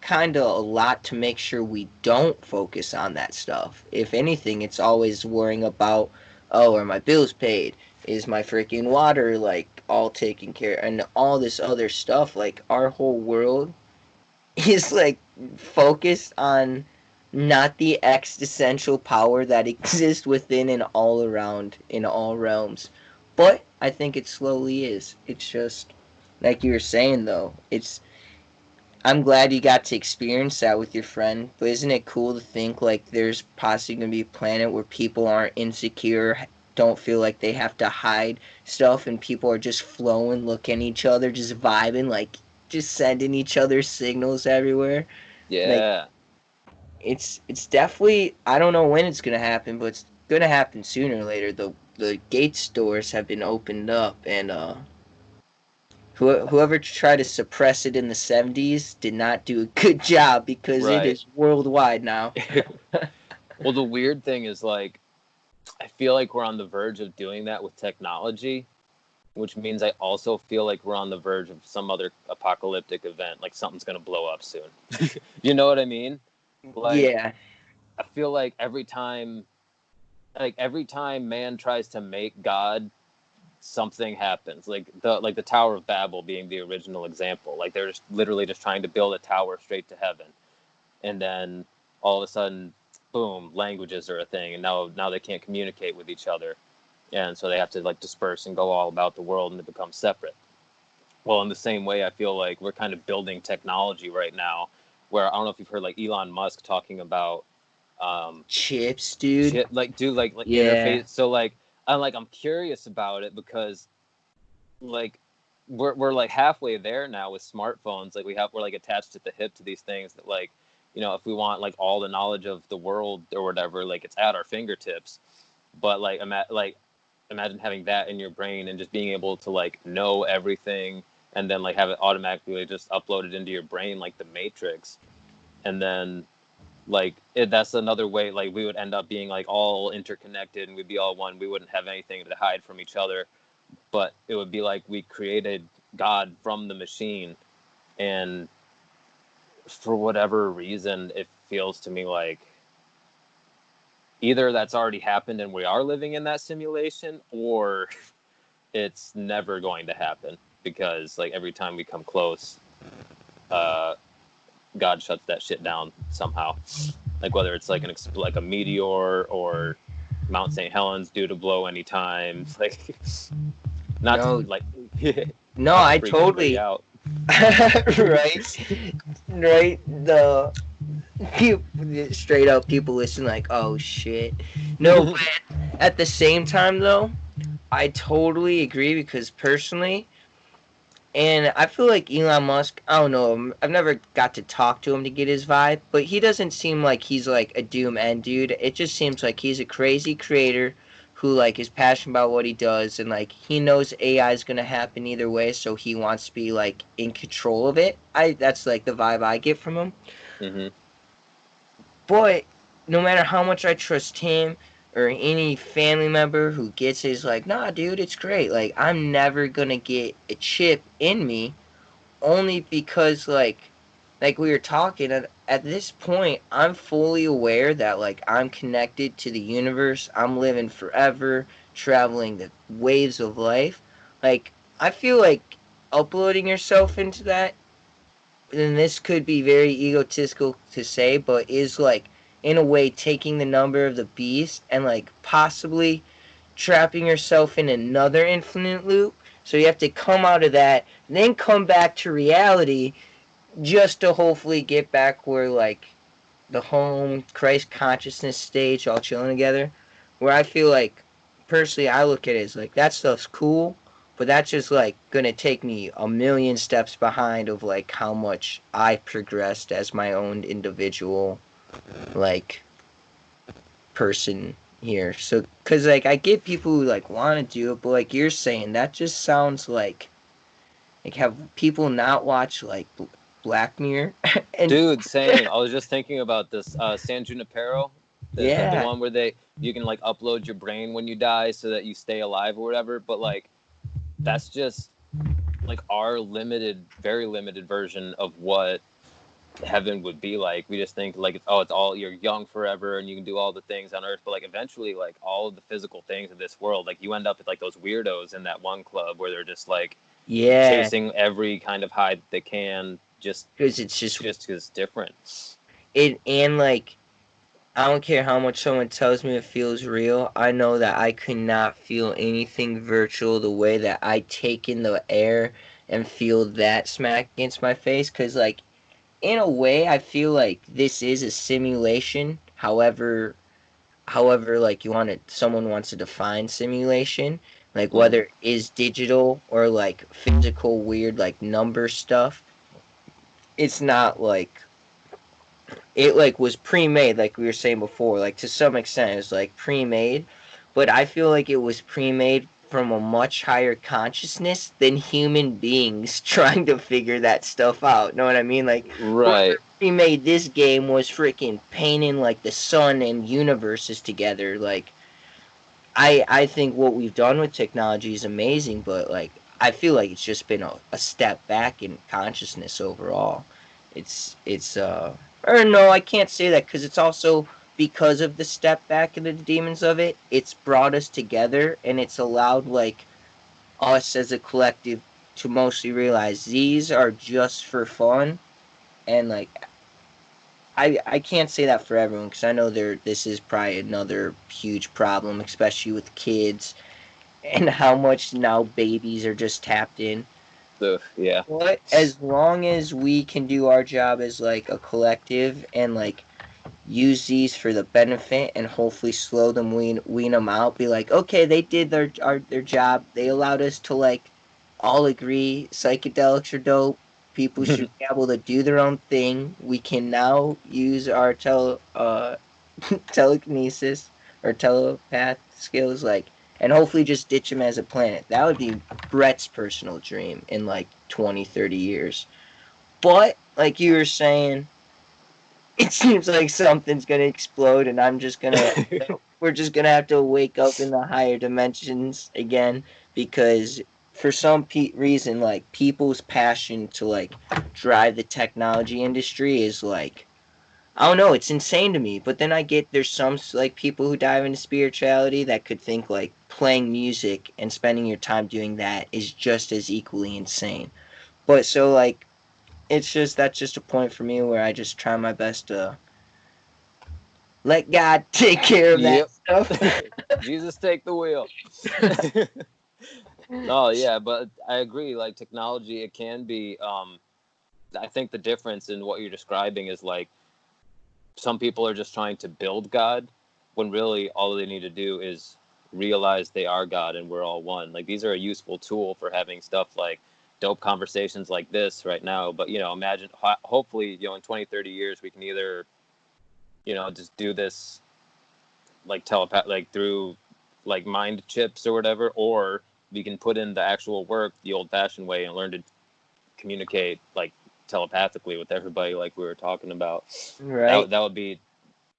B: kind of a lot to make sure we don't focus on that stuff. If anything, it's always worrying about, oh, are my bills paid? Is my freaking water like all taken care? And all this other stuff. Like our whole world is like focused on not the existential power that exists within and all around in all realms. But I think it slowly is. It's just like you were saying though. I'm glad you got to experience that with your friend, but isn't it cool to think like there's possibly going to be a planet where people aren't insecure, don't feel like they have to hide stuff, and people are just flowing, looking at each other, just vibing, like just sending each other signals everywhere. Like
A: yeah,
B: it's definitely, I don't know when it's going to happen, but it's going to happen sooner or later. The gates doors have been opened up, and whoever tried to suppress it in the 70s did not do a good job because it
A: right.
B: is worldwide now.
A: Well, the weird thing is like I feel like we're on the verge of doing that with technology, which means I also feel like we're on the verge of some other apocalyptic event, like something's gonna blow up soon. You know what I mean? Like
B: Yeah.
A: I feel like every time man tries to make God, something happens. Like the Tower of Babel being the original example. Like they're just literally just trying to build a tower straight to heaven, and then all of a sudden, boom, languages are a thing, and now they can't communicate with each other, and so they have to like disperse and go all about the world and to become separate. Well, in the same way, I feel like we're kind of building technology right now, where I don't know if you've heard like Elon Musk talking about um,
B: Chips, dude.
A: shit like do like
B: Yeah.
A: interface. So I'm curious about it because like we're like halfway there now with smartphones. Like we're like attached at the hip to these things that like if we want like all the knowledge of the world or whatever, like it's at our fingertips. But like imagine having that in your brain and just being able to like know everything and then like have it automatically just uploaded into your brain like the Matrix. And then that's another way like we would end up being like all interconnected and we'd be all one. We wouldn't have anything to hide from each other, but it would be like we created God from the machine. And for whatever reason, it feels to me like either that's already happened and we are living in that simulation, or it's never going to happen because like every time we come close, uh, God shuts that shit down somehow. Like whether it's like like a meteor or Mount St. Helens due to blow anytime. Like not to
B: No,
A: like
B: no,
A: not to
B: I
A: freak anybody
B: totally
A: out.
B: right, right. The people, straight up people listen like, oh shit. No, but at the same time though, I totally agree because personally, and I feel like Elon Musk, I don't know, I've never got to talk to him to get his vibe, but he doesn't seem like he's like a doom end dude. It just seems like he's a crazy creator who like is passionate about what he does and like he knows AI is going to happen either way, so he wants to be like in control of it. I That's like the vibe I get from him.
A: Hmm.
B: But no matter how much I trust him, or any family member who gets it is like, nah, dude, it's great. Like, I'm never gonna get a chip in me only because, like we were talking, at this point, I'm fully aware that, like, I'm connected to the universe. I'm living forever, traveling the waves of life. Like, I feel like uploading yourself into that, and this could be very egotistical to say, but is like in a way taking the number of the beast and like possibly trapping yourself in another infinite loop. So you have to come out of that, then come back to reality just to hopefully get back where like the home Christ consciousness stage all chilling together. Where I feel like personally I look at it as like that stuff's cool, but that's just like gonna take me a million steps behind of like how much I progressed as my own individual like person here. So cuz like I get people who like want to do it, but like you're saying that just sounds like have people not watch like Black Mirror and
A: Dude, same. I was just thinking about this. San Junipero, the
B: yeah.
A: one where you can like upload your brain when you die so that you stay alive or whatever. But like that's just like our limited, very limited version of what heaven would be like. We just think like it's all you're young forever and you can do all the things on earth, but like eventually like all of the physical things of this world, like you end up with like those weirdos in that one club where they're just like
B: Yeah,
A: chasing every kind of high that they can, just
B: because it's just
A: just because it's different.
B: it, and like I don't care how much someone tells me it feels real. I know that I could not feel anything virtual the way that I take in the air and feel that smack against my face. Because like in a way, I feel like this is a simulation. However, like someone wants to define simulation, like
A: Mm.
B: whether it is digital or like physical, weird like number stuff. It's not like it like was pre-made like we were saying before, like to some extent it was like pre-made, but I feel like it was pre-made from a much higher consciousness than human beings trying to figure that stuff out. Know what I mean? Like whoever
A: Right.
B: pre-made this game was freaking painting like the sun and universes together. Like I think what we've done with technology is amazing, but like I feel like it's just been a step back in consciousness overall. It's or no, I can't say that because it's also because of the step back and the demons of it. It's brought us together and it's allowed like us as a collective to mostly realize these are just for fun, and like I can't say that for everyone because I know this is probably another huge problem, especially with kids and how much now babies are just tapped in.
A: Yeah.
B: But as long as we can do our job as like a collective and like use these for the benefit and hopefully slow them wean them out, be like, okay, they did their job. They allowed us to like all agree psychedelics are dope. People should be able to do their own thing. We can now use our telekinesis or telepath skills, like, and hopefully just ditch him as a planet. That would be Brett's personal dream in like 20, 30 years. But like you were saying, it seems like something's gonna explode, and we're just gonna have to wake up in the higher dimensions again because for some reason, like people's passion to like drive the technology industry is like I don't know. It's insane to me. But then I get there's some like people who dive into spirituality that could think like playing music and spending your time doing that is just as equally insane. But so like it's just that's just a point for me where I just try my best to let God take care of that
A: Yep.
B: stuff.
A: Jesus, take the wheel. No, yeah, but I agree. Like technology, it can be. I think the difference in what you're describing is like some people are just trying to build God, when really all they need to do is realize they are God and we're all one. Like these are a useful tool for having stuff like dope conversations like this right now. But imagine, hopefully, in 20, 30 years, we can either just do this like telepath, like through like mind chips or whatever, or we can put in the actual work the old-fashioned way and learn to communicate like telepathically with everybody, like we were talking about.
B: Right?
A: That would be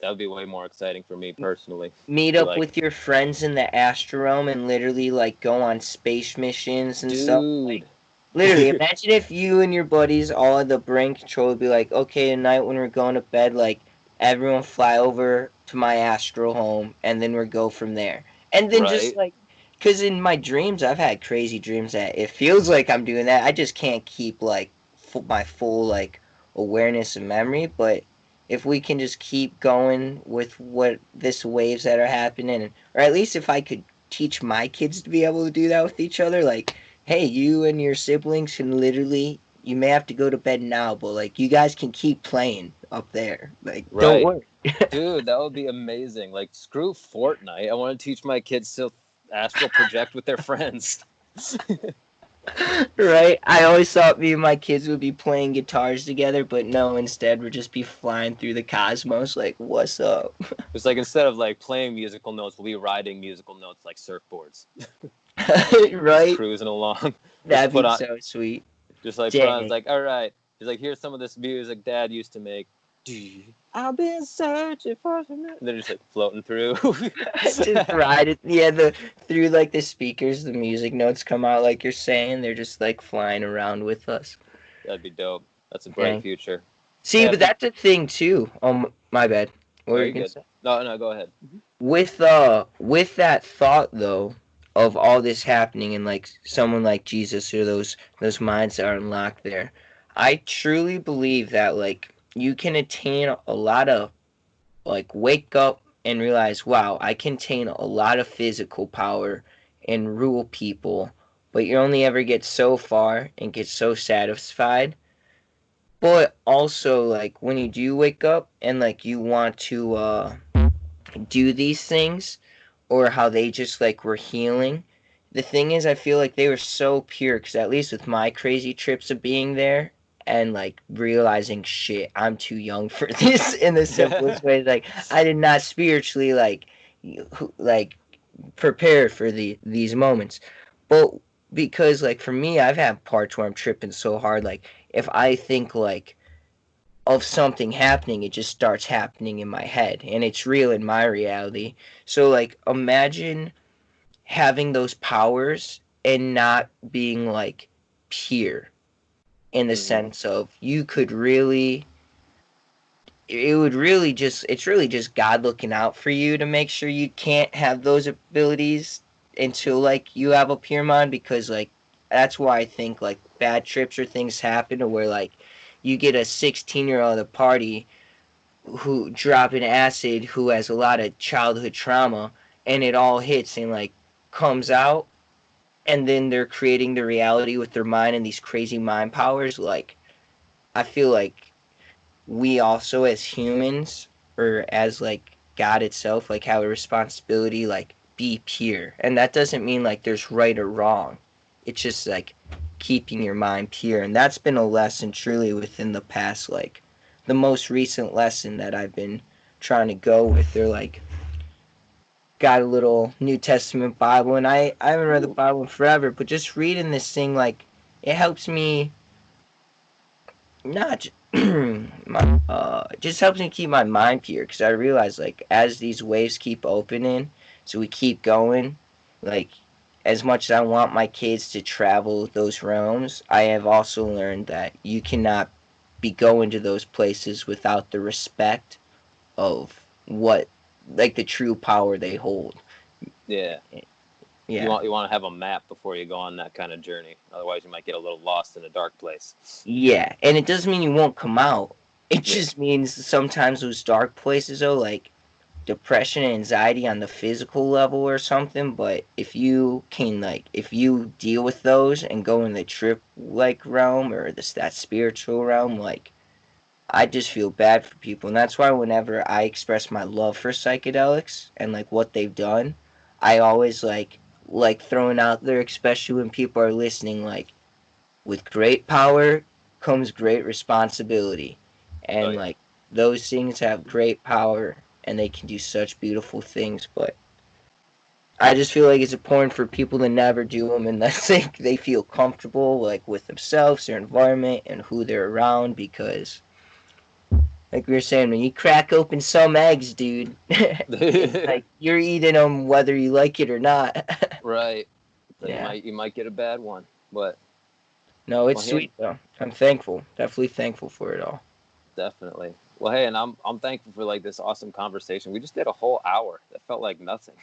A: That would be way more exciting for me personally.
B: Meet
A: Be
B: up
A: like,
B: with your friends in the Astrodome and literally like go on space missions and stuff. Like
A: dude.
B: literally, imagine if you and your buddies all at the brain control would be like, okay, tonight when we're going to bed, like everyone fly over to my astral home and then we go from there. And then just
A: Right?
B: like, because in my dreams, I've had crazy dreams that it feels like I'm doing that. I just can't keep like my full like awareness and memory, but if we can just keep going with what this waves that are happening, or at least if I could teach my kids to be able to do that with each other, like, hey, you and your siblings can literally, you may have to go to bed now, but like, you guys can keep playing up there. Like, don't
A: Right.
B: worry.
A: Dude, that would be amazing. Like, screw Fortnite. I want to teach my kids to astral project with their friends.
B: Right? I always thought me and my kids would be playing guitars together, but no, instead we'd just be flying through the cosmos like, what's up?
A: It's like instead of like playing musical notes, we'll be riding musical notes like surfboards. Just
B: Right?
A: cruising along. Just
B: That'd
A: put
B: be
A: on,
B: so sweet.
A: just like put on. It's
B: Dang.
A: like, all right. He's like, here's some of this music Dad used to make. I've been searching for some. They're just like floating through.
B: Just ride it. Yeah, the through like the speakers, the music notes come out like you're saying. They're just like flying around with us.
A: That'd be dope. That's a bright
B: Dang.
A: future.
B: See,
A: Hey, I
B: but
A: think.
B: that's a thing too. My bad. What
A: Oh,
B: were
A: you're
B: you gonna
A: good.
B: say?
A: No, no, go ahead.
B: With that thought though of all this happening and like someone like Jesus or those minds that are unlocked there, I truly believe that like you can attain a lot of like wake up and realize, wow, I contain a lot of physical power and rule people, but you only ever get so far and get so satisfied. But also, like when you do wake up and like you want to do these things, or how they just like were healing. The thing is, I feel like they were so pure because at least with my crazy trips of being there and like realizing shit, I'm too young for this in the simplest way. Like I did not spiritually like prepare for these moments, but because like for me, I've had parts where I'm tripping so hard. Like if I think like of something happening, it just starts happening in my head and it's real in my reality. So like imagine having those powers and not being like pure in the
A: Hmm.
B: sense of you could really it would really just it's really just God looking out for you to make sure you can't have those abilities until like you have a pure mind because like that's why I think like bad trips or things happen to where like you get a 16-year-old at a party who dropping acid who has a lot of childhood trauma and it all hits and like comes out and then they're creating the reality with their mind and these crazy mind powers like I feel like we also as humans or as like God itself like have a responsibility like be pure and that doesn't mean like there's right or wrong it's just like keeping your mind pure and that's been a lesson truly within the past like the most recent lesson that I've been trying to go with they're like got a little New Testament Bible and I haven't read the
A: Ooh.
B: Bible in forever but just reading this thing like it helps me not just helps me keep my mind pure because I realize like as these waves keep opening, so we keep going. Like as much as I want my kids to travel those realms, I have also learned that you cannot be going to those places without the respect of what like the true power they hold.
A: Yeah. You
B: Yeah.
A: want you want to have a map before you go on that kind of journey. Otherwise, you might get a little lost in a dark place.
B: Yeah, and it doesn't mean you won't come out. It
A: Yeah.
B: just means sometimes those dark places though, like depression and anxiety on the physical level or something, but if you can like if you deal with those and go in the trip like realm or this that spiritual realm, like I just feel bad for people. And that's why whenever I express my love for psychedelics and like what they've done, I always like throwing out there, especially when people are listening, like with great power comes great responsibility.
A: Oh
B: And
A: yeah.
B: like those things have great power and they can do such beautiful things, but I just feel like it's important for people to never do them unless they feel comfortable like with themselves, their environment, and who they're around because like we were saying, when you crack open some eggs, dude, it's like you're eating them whether you like it or not.
A: Right. So
B: Yeah.
A: you might get a bad one, but
B: No, it's
A: well, hey,
B: sweet though. I'm thankful. Definitely thankful for it all.
A: definitely. Well, hey, and I'm thankful for like this awesome conversation. We just did a whole hour. That felt like nothing.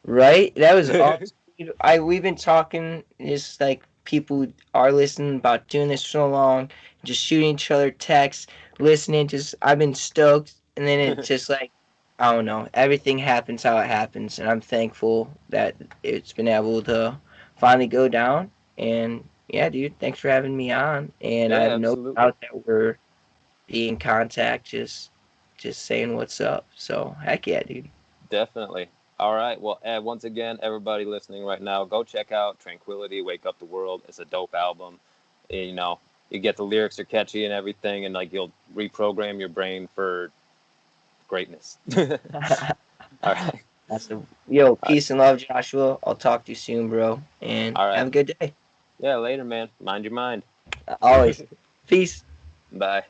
B: Right? That was awesome. We've been talking just like people are listening about doing this for so long, just shooting each other texts, listening. Just I've been stoked, and then it's just like I don't know. Everything happens how it happens, and I'm thankful that it's been able to finally go down. And yeah, dude, thanks for having me on. And I
A: Yeah,
B: have no
A: absolutely.
B: doubt that we're be in contact, just saying what's up. So heck yeah, dude.
A: Definitely. All right. Well, Ed, once again, everybody listening right now, go check out Tranquility, Wake Up the World. It's a dope album. You know, you get the lyrics are catchy and everything, and like you'll reprogram your brain for greatness. All right.
B: Awesome. Yo,
A: All right.
B: peace and love, Joshua. I'll talk to you soon, bro. And
A: All
B: have
A: right.
B: a good day.
A: Yeah, later, man. Mind your mind.
B: Always. Peace.
A: Bye.